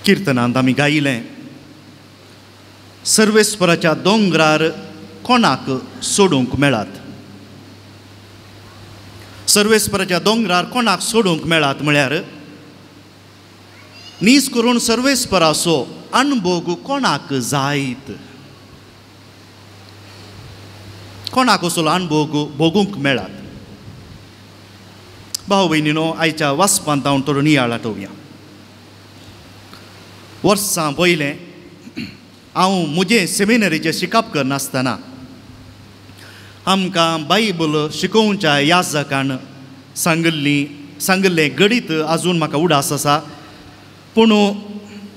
किर्तनांत आमी गायिलें, सर्वेस्पराच्या दोंगरार कोणाक सोडूंक मेळात. सर्वेस्पराच्या दोंगरार कोणाक सोडूंक मेळात म्हळ्यार नीज करून सर्वेस्पराचो अणभोग कोणाक जायत, कोणाक असो अणभोग भोगूंक मेळात. भाव भयणीनो, आयच्या वाचपांत हांव थोडो नियाळ आठोवया. वर्सां पयलें हांव म्हजें सेमिनरीचें शिकप करनासतना आमकां बायबल शिकोवच्या याजकान सांगिल्लें गणित आजून म्हाका उडास आसा, पूण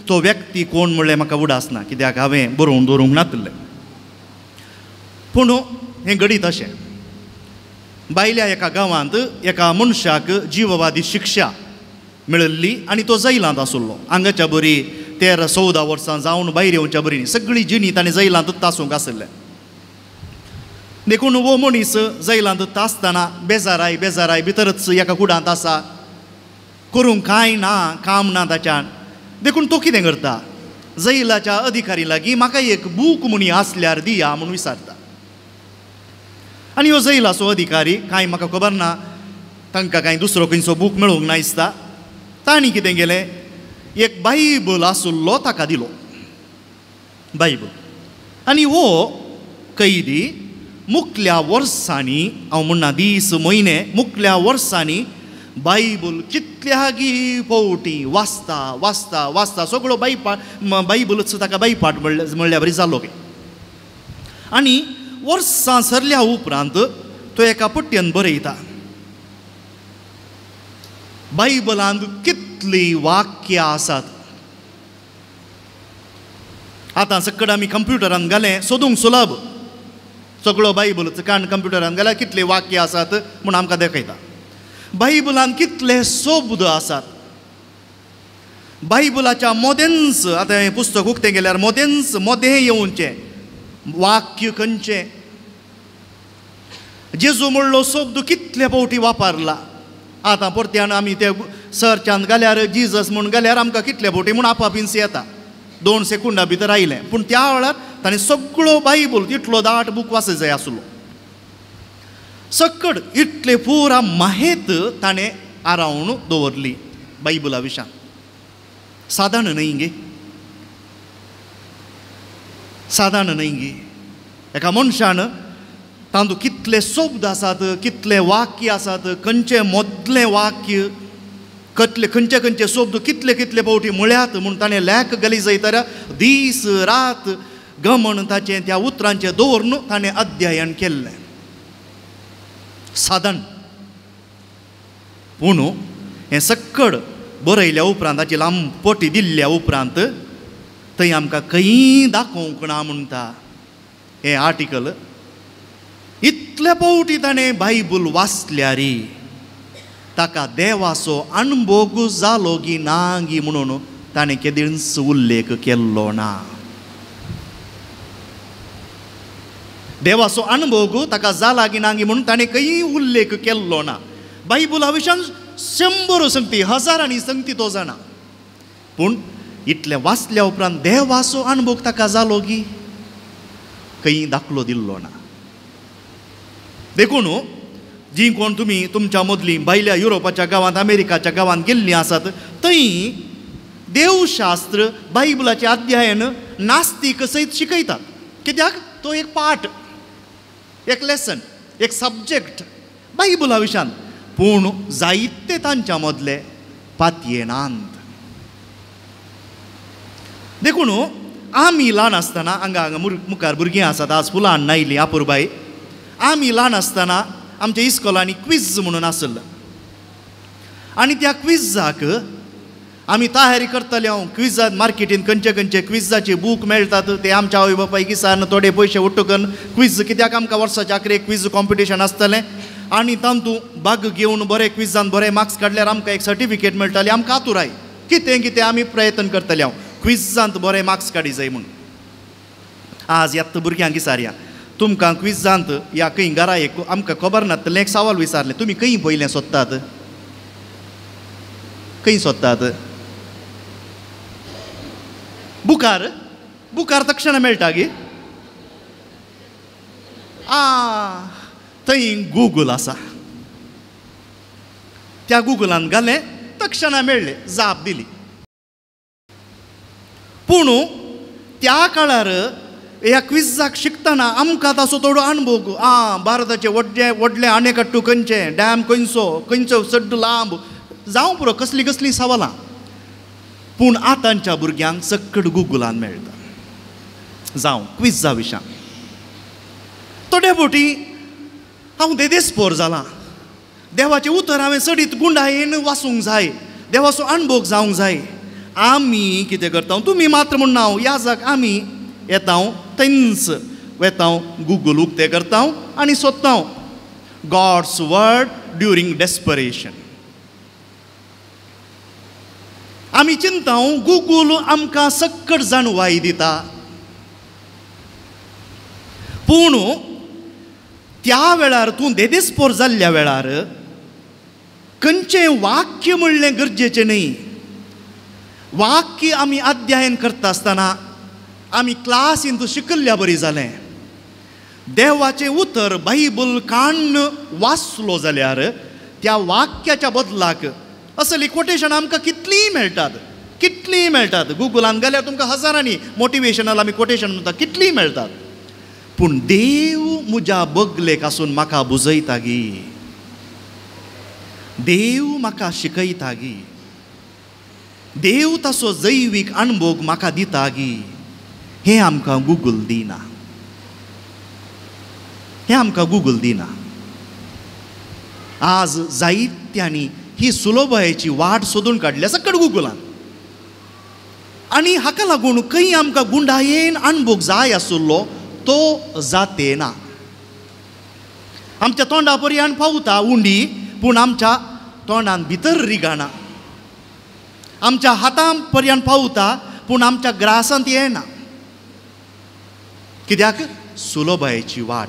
तो व्यक्ती कोण म्हणलें म्हाका उडास ना, कित्याक हांवें बरोवन दवरूंक नासलें. पूण हें गणित अशें, भायल्या एका गांवांत एका मनशाक जीववादी शिक्षा मेळिल्ली आनी तो जैलांत आसुल्लो. हांगाच्या बरी 13-14 वर्सां जावन भायर येवच्या बरी सगळी जिणी ताणें जैलांतूच तासूंक आसलें. देखून वो मनीस जैलांत आसतना बेजाराय भितरच एका कुडांत आसा, करूंक कांय ना, काम ना ताच्यान. देखून तो कितें करता, जैलाच्या अधिकारी लागीं म्हाका एक बूक म्हणी आसल्यार दिया म्हूण विचारता. आनी हो जैलाचो अधिकारी, कांय म्हाका खबर ना, तांकां कांय दुसरो खंयचो बूक मेळूंक ना दिसता. तांणी कितें केलें, एक बायबल आसुल्लो ताका दिलो, बायबल. आनी हो कैदी मुखल्या वर्सांनी, हांव म्हणना दीस म्हयने, मुखल्या वर्सांनी बायबल कितल्यागी फावटी वाचता सगळो बायबलच ताका बायपाट म्हणल्या बरी जालो. आनी वर्सां सरल्या उपरांत तो एका पट्ट्यान बरयता, बायबलांत कितलीं वाक्यां आसात. आतां सकड आमी कंप्युटरान घालें, सोदूंक सुलभ, सगळो बायबलचो काण कंप्युटरान घाल्यार कितले वाक्य आसात म्हूण आमकां दाखयता. बायबलांत कितले शब्द आसात. बायबलाच्या मोदेंच, आतां हें पुस्तक उक्तें गेल्यार मोदें येवचें वाक्य खंयचें, जेजू म्हणलो शब्द कितले फावटी वापरला. आतां परत्यान आमी ते सर्चान घाल्यार जिजस म्हूण घाल्यार आमकां कितले फावटी म्हूण आपापीस येता, 2 सेकंदां भितर आयलें. पूण त्या वेळार ताणें सगळो बायबल तितलो दाट बूक वाचूंक जाय आसलो. सकड इतले पुरा माहेत ताणें आरावन दवरली बायबला विशयान. साधारण न्हय गे, साधारण न्हय गे. एका मनशान तांदूळ कितले शब्द आसात, कितले वाक्य आसात, खंयचे मदले वाक्य, खंयचे शब्द कितले फावटी म्हळ्यात म्हूण ताणें लेख घाली जायतर दीस रात गमन ताचें त्या उतरांचें दवरून ताणें अध्ययन केल्लें. साधन. पूण हें सकड बरयल्या उपरांत, ताची लांब पटी दिल्ल्या उपरांत थंय आमकां खंयी दाखोवंक ना म्हणटा हें आर्टिकल. इतले फावटी ताणें बायबल वाचल्या रे, ताका देवाचो अणभोग जालो गी ना गी म्हणून ताणें केदींच उल्लेख केल्लो ना. देवाचो अणभोग ताका जाला की ना गी म्हणून ताणें खंयी उल्लेख केल्लो ना. बायबला विशयान 100 संगती, हजारांनी संगती तो जाणा, पूण इतले वाचल्या उपरांत देवाचो अणभोग ताका जालो गी खंयी दाखलो दिल्लो ना. देखून जी कोण तुमी तुमच्या मदली भायल्या युरोपाच्या गांवांत, अमेरिकाच्या गांवांत गेल्लीं आसात, थंय देवशास्त्र बायबलाचें अध्ययन नास्तीक सयत शिकयतात. कित्याक तो एक पाठ, एक लेसन, एक सब्जेक्ट बायबला विशयान. पूण जायते तांच्या मदले पातयेनांत. देखून आमी ल्हान आसतना, हांगा मुखार भुरगीं आसात, आज फुलान नायलीं आपुरबाई, आमी ल्हान आसतना आमच्या इस्कॉलांनी क्विज म्हणून आसलो. आनी त्या क्विजाक आमी तयारी करताले. हांव क्विजांत मार्केटीन खंयचे क्विजाचे बूक मेळटात ते आमच्या आवय बापायक दिसान थोडे पयशे उट्टून क्विज, कित्याक आमकां वर्साच्या आखरेक क्विज कॉम्पिटिशन आसतालें आनी तातूंत भाग घेवन बरे क्विजांत बरे मार्क्स काडल्यार आमकां एक सर्टिफिकेट मेळटाली. आमकां आतुराय कितें आमी प्रयत्न करताले हांव क्विजांत बरे मार्क्स काडी जाय म्हूण. आज येत्त भुरग्यांक विचारया, तुमकां क्विजांत या खंय घरा एक आमकां खबर नासतलें एक सवाल विचारलें, तुमी खंय पयलें सोदतात, खंय सोदतात? बुकार बुकार तक्षण मेळटा गे थंय गुगल आसा त्या गुगलान घालें तक्षण मेळ्ळें जाप दिली पूण त्या काळार ह्या क्विजाक शिकतना आमकां ताचो थोडो अणभव भारताचे व्हडले व्हडले अणेकट्टू खंयचे डॅम खंयचो सड्ड लांब जावं पुरो कसली कसली सवालां पूण आतांच्या भुरग्यांक सकट गुगलान मेळटा जावं क्विजा विशयान थोड्या फावटी हांव देदेस्पोर जालां देवाचें उतर हांवें सडीत गुंडायेन वाचूंक जाय देवाचो अणभव जावंक जाय आमी कितें करता तुमी मात्र म्हूण हांव याजक आमी येता थंयच वेता गुगल उक्तें करता आनी सोदता गॉड्स वर्ड ड्युरींग डेस्परेशन आमी चिंता गुगल आमकां सकट जाणवाई दिता पूण त्या वेळार तूं देदेस्पोर जाल्ल्या वेळार खंयचें वाक्य म्हणलें गरजेचें न्ही वाक्य आमी अध्ययन करता आसतना आमी क्लासीन शिकल्ल्या बरी जालें देवाचें उतर बायबल काण्ण वाचलो जाल्यार त्या वाक्याच्या बदलाक असली कोटेशन आमकां कितलीं मेळटात गुगलान गेल्यार तुमकां हजारांनी मोटिवेशनल आमी कोटेशन म्हणटा कितलीं मेळटात पूण देव म्हज्या बगलेक आसून म्हाका बुजयता गी देव म्हाका शिकयता गी देव ताचो जैवीक अणभव म्हाका दिता गी हें आमकां गुगल दिना आज जायत्यांनी ही सुलभतेची वाट सोदून काडल्या सकट गुगलान आनी हाका लागून खंय आमकां गुंडायेन अणभव जाय आसलो तो जातेना आमच्या तोंडा पर्यंत पावता उंडी पूण आमच्या तोंडान भितर रिगाना आमच्या हातां पर्यंत पावता पूण आमच्या ग्रासांत येना कित्याक सुलभतेची वाट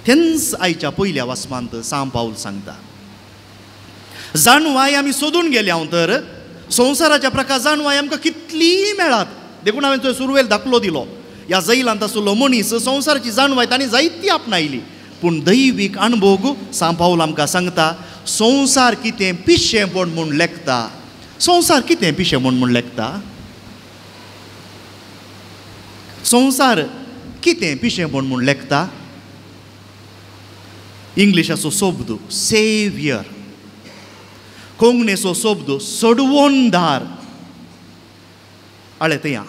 तेंच आयच्या पयल्या वचपांत सांब पाऊल सांगता जाणवाय आमी सोदून गेल्या तर संवसाराच्या प्रकार जाणवाय आमकां कितली मेळात देखून हांवें थंय सुरवेल दाखलो दिलो ह्या जैलांत आसलो मनीस संवसाराची जाणवाय तांणी जायती आपणायली पूण दैवीक अणभव सांब पाऊल आमकां सांगता संवसार कितें पिशेंपण म्हूण लेखता संवसार कितें पिशेंपण म्हूण लेखता संवसार कितें पिशेंपण म्हूण लेखता इंग्लिशाचो शब्द सेवियर कोंकणीचो शब्द सोडवोनदार आळेतया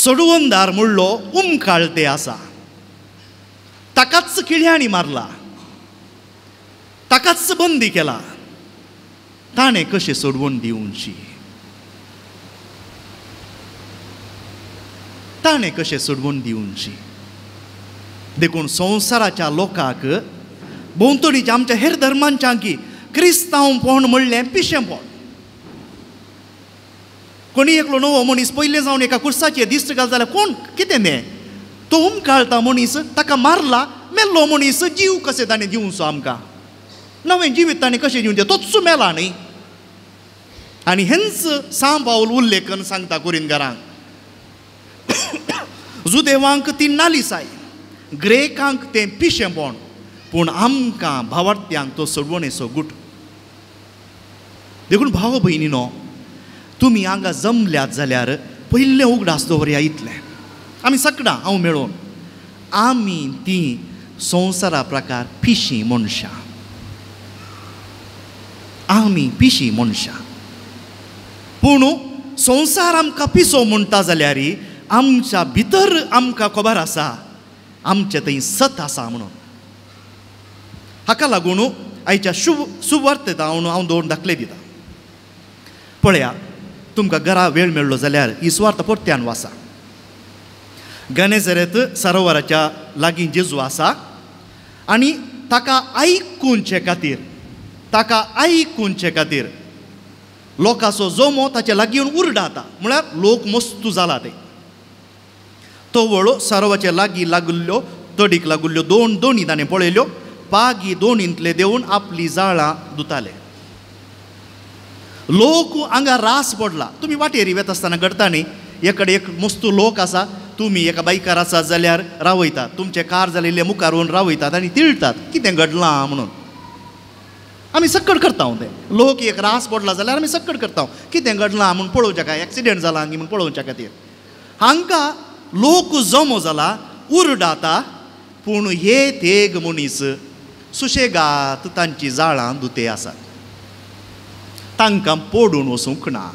सोडवोनदार म्हणलो उमकाळते आसा ताकाच किड्यांनी मारला ताकाच बंदी केला ताणें कशें सोडवून दिवची ताणें कशें सोडवून दिवची देखून संवसाराच्या लोकांक भोंवतणीच्या आमच्या हेर धर्मांच्या की क्रिस्तांवपण म्हणलें पिशेंपण कोणी एकलो नवो मनीस पयले जावन एका कुर्साचेर दिश्ट घाल जाल्यार कोण कितें तें तो उमकाळटा मनीस ताका मारला मेल्लो मनीस जीव कशें ताणें दिवचो आमकां नवें जिवीत ताणें कशें दिवचें तोच मेला न्ही आनी हेंच सांब पाऊल उल्लेखन सांगता कुरिंथकारांक जुदेवांक ती नालिसाय ग्रेकांक तें पिशेंपण पूण आमकां भावार्थ्यांक तो सोडवणेचो गूट देखून भाव भयणीनो तुमी हांगा जमल्यात जाल्यार पयलें उगडास दवरया इतलें आमी सगळां हांव मेळोवन आमी ती संवसारा प्रकार पिशीं मनशां आमी पिशीं मनशां पूण संवसार आमकां पिसो म्हणटा जाल्यार आमच्या भितर आमकां खबर आसा आमचे थंय सत आसा म्हणून हाका लागून आयच्या सुवार्तेत हांव दोन दाखले दिता पळया तुमकां घरा वेळ मेळ्ळो जाल्यार ही सुवार्त परत्यान वाचा गनेझरेत सरोवराच्या लागीं जेजू आसा आनी ताका आयकुंचे खातीर लोकांचो जोमो ताचे लागीं येवन उरडाता म्हळ्यार लोक मस्तू जाला ते तो वळो सरोवराचे लागीं लागुल्ल्यो तडीक लागुल्ल्यो दोन दोणी ताणें पळयल्यो पागी दोणींतले देऊन आपली जाळां धुताले लोक हांगा रास पडला. तुमी वाटेरी वेता आसतना घडटा न्ही, एकडे एक मस्तो लोक आसा, तुमी एका बायकार आसात जाल्यार रावयतात, तुमचे कार जालेले मुखार व्हरून रावयतात आनी तिळटात कितें घडलां म्हणून. आमी सक्कड करता तें. लोक एक रास पडला जाल्यार आमी सक्कड करता कितें घडलां म्हणून पळोवच्या काय, एक्सिडेंट जाला म्हणून पळोवच्या खातीर. हांकां लोक जमो जाला उरडाता, पूण हे तेग मनीस सुशेगाद तांची जाळां दुते आसात. तांकां पडून वचूंक ना.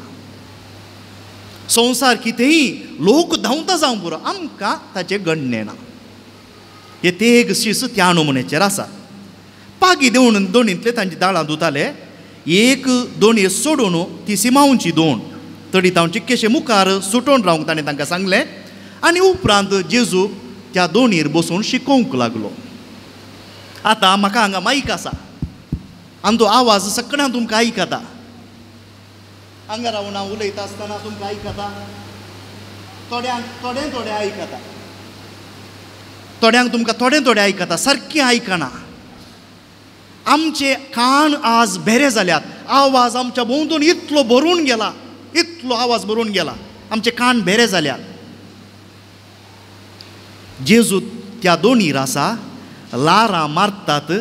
संवसार कितेंय लोक धांवता जावं पुरो, आमकां ताचें गणने ना. हे तेग शीस त्या नमुन्याचेर आसा. पागी देवून दोनींतले तांची दाळां दुताले. एक दोणी सोडून ती सिमांवची दोन तडितांवची कशे मुखार सुटोवन रावंक ताणें तांकां सांगलें. आनी उपरांत जेजू त्या दोनीर बसून शिकोवंक लागलो. आतां म्हाका हांगा मायक आसा आनी तो आवाज सगळ्यांक तुमकां आयकता. हांगा रावन हांव उलयता आसतना तुमकां आयकता, थोडे आयकता, थोड्यांक तुमकां थोडे आयकता, सारकें आयकना. आमचे कान आज बेरे जाल्यात. आवाज आमच्या भोंवतून इतलो भरून गेला, इतलो आवाज भरून गेला, आमचे कान बेरे जाल्यात. जेजू त्या दोनीर आसा, लारां मारतात,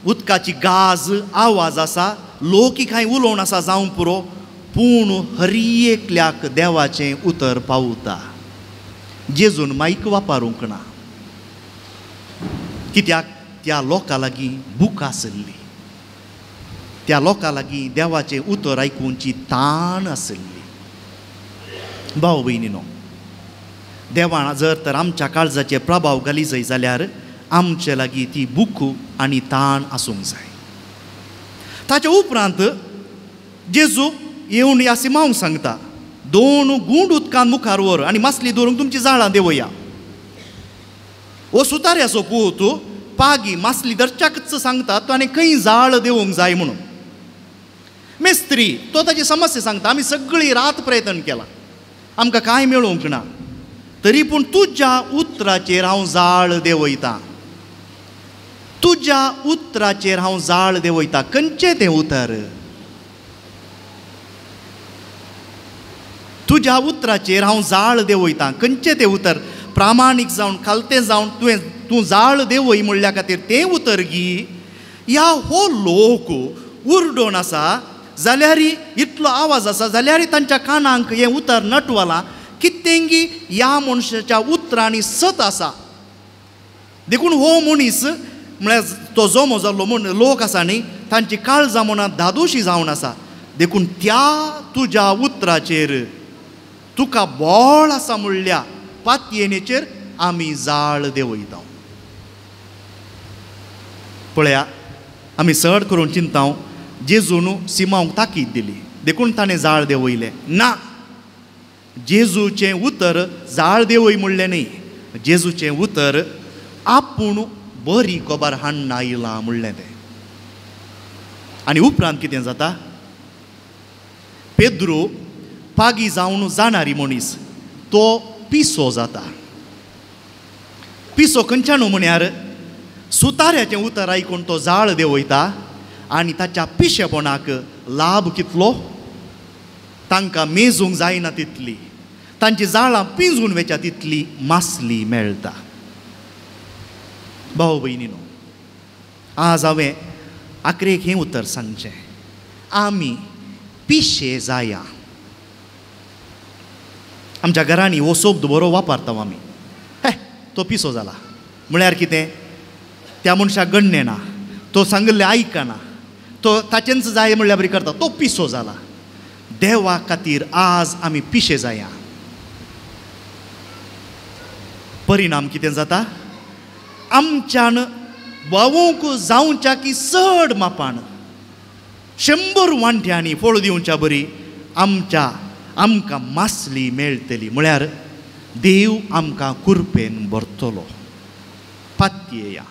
उदकाची गाज आवाज आसा, लोकी कांय उलोवन आसा जावं पुरो, पूण हरी एकल्याक देवाचें उतर पावता. जेजून मायक वापरूंक ना, कित्याक त्या लोकां लागीं भूक आसली, त्या लोकां लागीं देवाचें उतर आयकुची ताण आसली. भाव भयणीनो, देवान जर तर आमच्या काळजाचेर प्रभाव घाली जाय जाल्यार आमचे लागीं ती भूक आनी ताण आसूंक जाय. ताच्या उपरांत जेजू येवन ह्या सिमांक सांगता, 2 गूंड उदकान मुखार व्हर आनी मासली दवरूंक तुमची जाळां देवया. हो सुताऱ्याचो पूत पागी मासली धरच्याकच सांगता ताणें खंय जाळ देवूंक जाय म्हणून. मेस्त्री तो ताची समस्या सांगता, आमी सगळी रात प्रयत्न केला, आमकां कांय मेळोवंक ना, तरी पूण तुज्या उतराचेर हांव जाळ देवयतां, तुज्या उतराचेर हांव जाळ देवयतां. खंयचें तें उतर? तुज्या उतराचेर हांव जाळ देवयतां. खंयचें तें उतर? प्रामाणीक जावन खालतें जावन तूं जाळ देवय म्हणल्या खातीर तें उतर गी. ह्या हो लोक उरडोन आसा जाल्यार इतलो आवाज आसा जाल्यार तांच्या कानांक हें उतर नटवलां. कितेंगी ह्या मनशाच्या उतरांनी सत आसा. देखून हो मनीस म्हळ्यार तो जमो जाल्लो लोक आसा न्ही, तांची काळजां मनां धादोशी जावन आसा. देखून त्या तुज्या उतराचेर तुका बोळ आसा म्हणल्या पातयेनेचेर आमी जाळ देवयता. पळया, आमी चड करून चिंताव जेजून सिमांक ताकीद दिली, देखून ताणें जाळ देवयलें ना. जेजूचें उतर जाळ देवय म्हणलें न्ही, जेजूचें उतर आपूण बरी खबर हाडून आयलां म्हणलें तें. आनी उपरांत कितें जाता? पेद्रू पागी जावन जाणारी मनीस तो पिसो जाता. पिसो खंयच्यान म्हण्यार सुताऱ्याचें उतर आयकून तो जाळ देवयता आनी ताच्या पिशेपणाक लाभ कितलो? तांकां मेजूंक जायना तितली, तांची जाळां पिंजून वेच्या तितली मासली मेळटा. भाव भयणीनो, आज हांवें आखरेक हें उतर सांगचें, आमी पिशे जाया. आमच्या घरांनी हो शब्द बरो वापरता आमी. तो पिसो जाला म्हळ्यार कितें? त्या मनशाक गण्य ना, तो सांगलें आयकना, तो ताचेंच जाय म्हणल्यार बरी करता, तो पिसो जाला. देवा खातीर आज आमी पिशे जाया. परिणाम कितें जाता? आमच्यान वावूंक जावच्या की चड मापान 100 वांट्यांनी फळ दिवच्या बरी आमकां मासली मेळटली. म्हळ्यार देव आमकां कुरपेन भरतलो. पातयेया,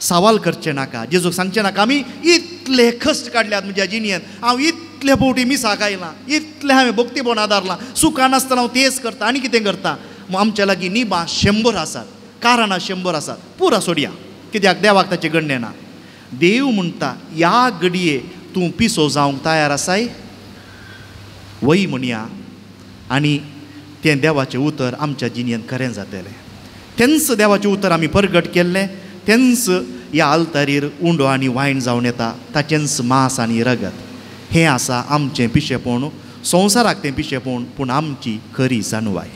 सवाल करचें नाका, जेजूक सांगचें नाका आमी इतले कश्ट काडल्यात म्हज्या जिणेंत, हांव इतले फावटी मिसाक आयलां, इतले हांवें भक्तीपणां दारलां, सुखान आसतना हांव तेच करता आनी कितें करता. आमच्या लागीं निबां 100 आसात, कारणां 100 आसात, पुरा सोडया, कित्याक देवाक ताचें गण्य ना. देव म्हणटा ह्या घडये तूं पिसो जावंक तयार आसाय? वय म्हणया आनी तें देवाचें उतर आमच्या जिणेंत खरें जातलें. तेंच देवाचें उतर आमी परगट केल्लें, तेंच ह्या आल्तारीर उंडो आनी वायन जावन येता, ताचेंच मांस आनी रगत. हें आसा आमचें पिशेपण, संवसाराक तें पिशेपण, पूण आमची खरी सानवाय.